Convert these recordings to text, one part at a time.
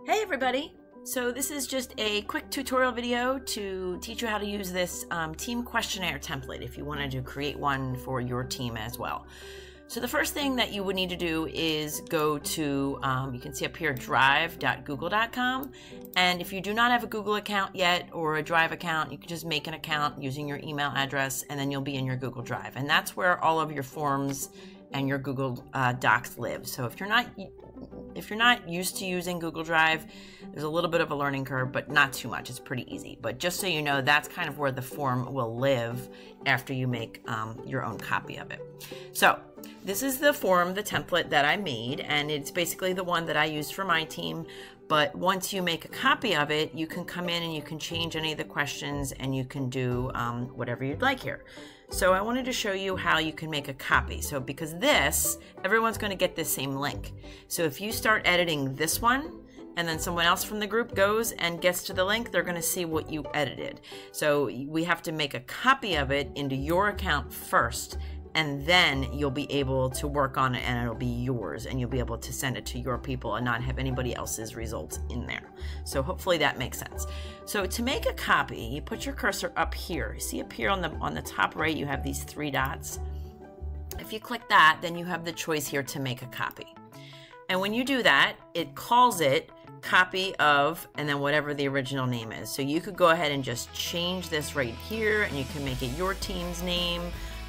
Hey everybody! So this is just a quick tutorial video to teach you how to use this team questionnaire template if you wanted to create one for your team as well. So the first thing that you would need to do is go to, you can see up here, drive.google.com. And if you do not have a Google account yet or a Drive account, you can just make an account using your email address and then you'll be in your Google Drive. And that's where all of your forms and your Google Docs live. So if you're not used to using Google Drive, there's a little bit of a learning curve, but not too much. It's pretty easy. But just so you know, that's kind of where the form will live after you make your own copy of it. So this is the form, the template that I made, and it's basically the one that I used for my team. But once you make a copy of it, you can come in and you can change any of the questions and you can do whatever you'd like here. So I wanted to show you how you can make a copy. So because this, everyone's going to get this same link. So if you start editing this one, and then someone else from the group goes and gets to the link, they're going to see what you edited. So we have to make a copy of it into your account first, and then you'll be able to work on it and it'll be yours and you'll be able to send it to your people and not have anybody else's results in there. So hopefully that makes sense. So to make a copy, you put your cursor up here. You see up here on the top right, you have these three dots. If you click that, then you have the choice here to make a copy. And when you do that, it calls it copy of, and then whatever the original name is. So you could go ahead and just change this right here and you can make it your team's name,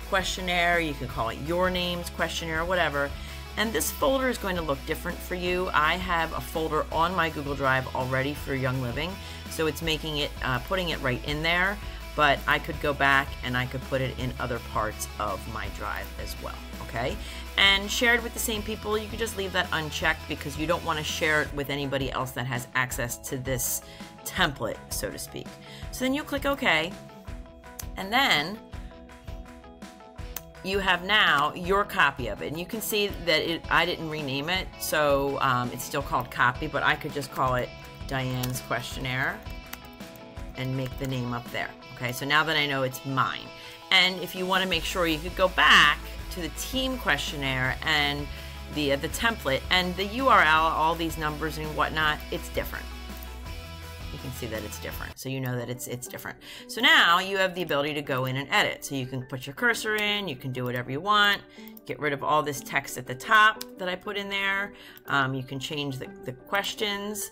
questionnaire, you can call it your name's questionnaire, or whatever. And this folder is going to look different for you. I have a folder on my Google Drive already for Young Living, so it's making it, putting it right in there, but I could go back and I could put it in other parts of my drive as well, okay? And shared with the same people, you could just leave that unchecked because you don't want to share it with anybody else that has access to this template, so to speak. So then you click OK, and then you have now your copy of it. And you can see that I didn't rename it, so it's still called copy, but I could just call it Diane's questionnaire and make the name up there. Okay, so now that I know it's mine. And if you want to make sure, you could go back to the team questionnaire and the template and the URL, all these numbers and whatnot, it's different. You can see that it's different, so you know that it's different. So now you have the ability to go in and edit. So you can put your cursor in, you can do whatever you want, get rid of all this text at the top that I put in there. You can change the questions.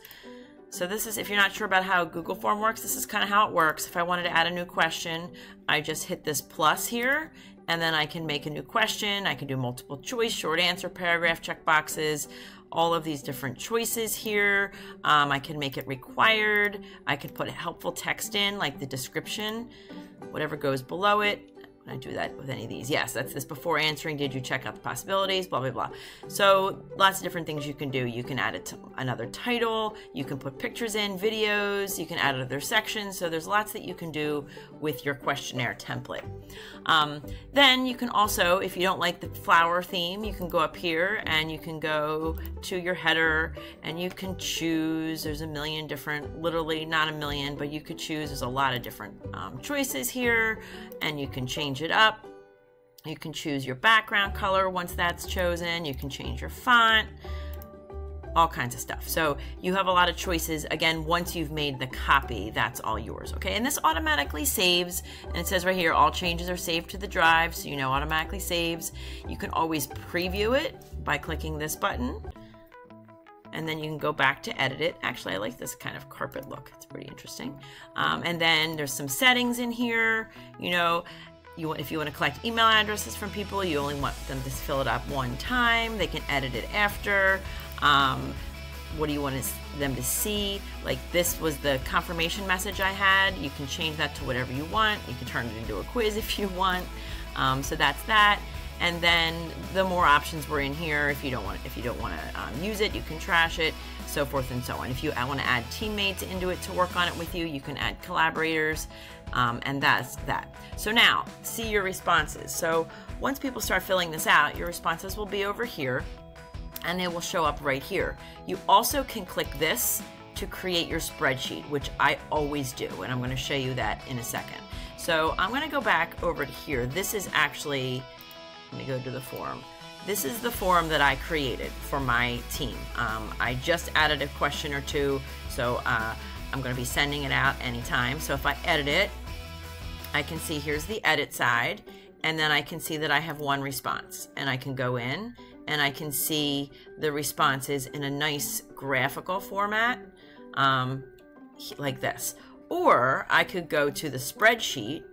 So this is, if you're not sure about how Google Form works, this is kind of how it works. If I wanted to add a new question, I just hit this plus here, and then I can make a new question. I can do multiple choice, short answer, paragraph, checkboxes, all of these different choices here. I can make it required. I could put a helpful text in, like the description, whatever goes below it. I do that with any of these. Yes, that's this before answering. Did you check out the possibilities? Blah, blah, blah. So lots of different things you can do. You can add it to another title. You can put pictures in, videos. You can add other sections. So there's lots that you can do with your questionnaire template. Then you can also, if you don't like the flower theme, you can go up here and you can go to your header and you can choose. There's a million different, literally not a million, but you could choose. There's a lot of different choices here, and you can change it up. You can choose your background color once that's chosen. You can change your font, all kinds of stuff. So you have a lot of choices. Again, once you've made the copy, that's all yours, okay? And this automatically saves, and it says right here, all changes are saved to the drive, so you know automatically saves. You can always preview it by clicking this button, and then you can go back to edit it. Actually, I like this kind of carpet look. It's pretty interesting. And then there's some settings in here. You know, if you want to collect email addresses from people, you only want them to fill it up one time. They can edit it after. What do you want them to see? Like this was the confirmation message I had. You can change that to whatever you want. You can turn it into a quiz if you want. So that's that. And then the more options were in here. If you don't want to use it, you can trash it, so forth and so on. If you want to add teammates into it to work on it with you, you can add collaborators, and that's that. So now, see your responses. So once people start filling this out, your responses will be over here, and they will show up right here. You also can click this to create your spreadsheet, which I always do, and I'm going to show you that in a second. So I'm going to go back over to here. This is actually, let me go to the form. this is the form that I created for my team. I just added a question or two, so I'm going to be sending it out anytime. So if I edit it, I can see here's the edit side, and then I can see that I have one response, and I can go in and I can see the responses in a nice graphical format, like this. Or I could go to the spreadsheet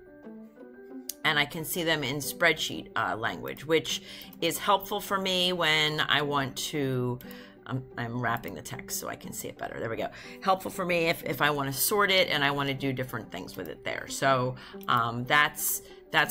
and I can see them in spreadsheet language, which is helpful for me when I want to, I'm wrapping the text so I can see it better. There we go. Helpful for me if I want to sort it and I want to do different things with it there. So that's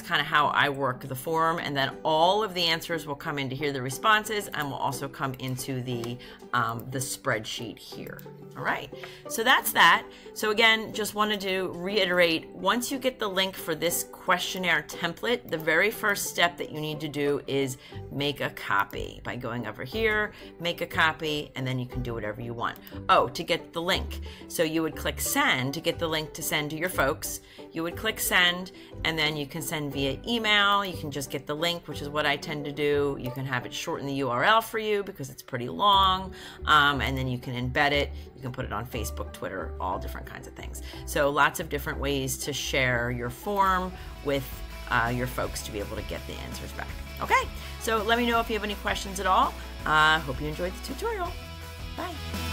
kind of how I work the form, and then all of the answers will come into here, the responses, and will also come into the spreadsheet here. All right, so that's that. So again, just wanted to reiterate, once you get the link for this questionnaire template, the very first step that you need to do is make a copy by going over here, make a copy, and then you can do whatever you want. Oh, to get the link. So you would click send to get the link to send to your folks. You would click send, and then you can send via email. You can just get the link, which is what I tend to do. You can have it shorten the URL for you because it's pretty long, and then you can embed it. You can put it on Facebook, Twitter, all different kinds of things. So lots of different ways to share your form with your folks to be able to get the answers back. Okay, so let me know if you have any questions at all. Hope you enjoyed the tutorial. Bye.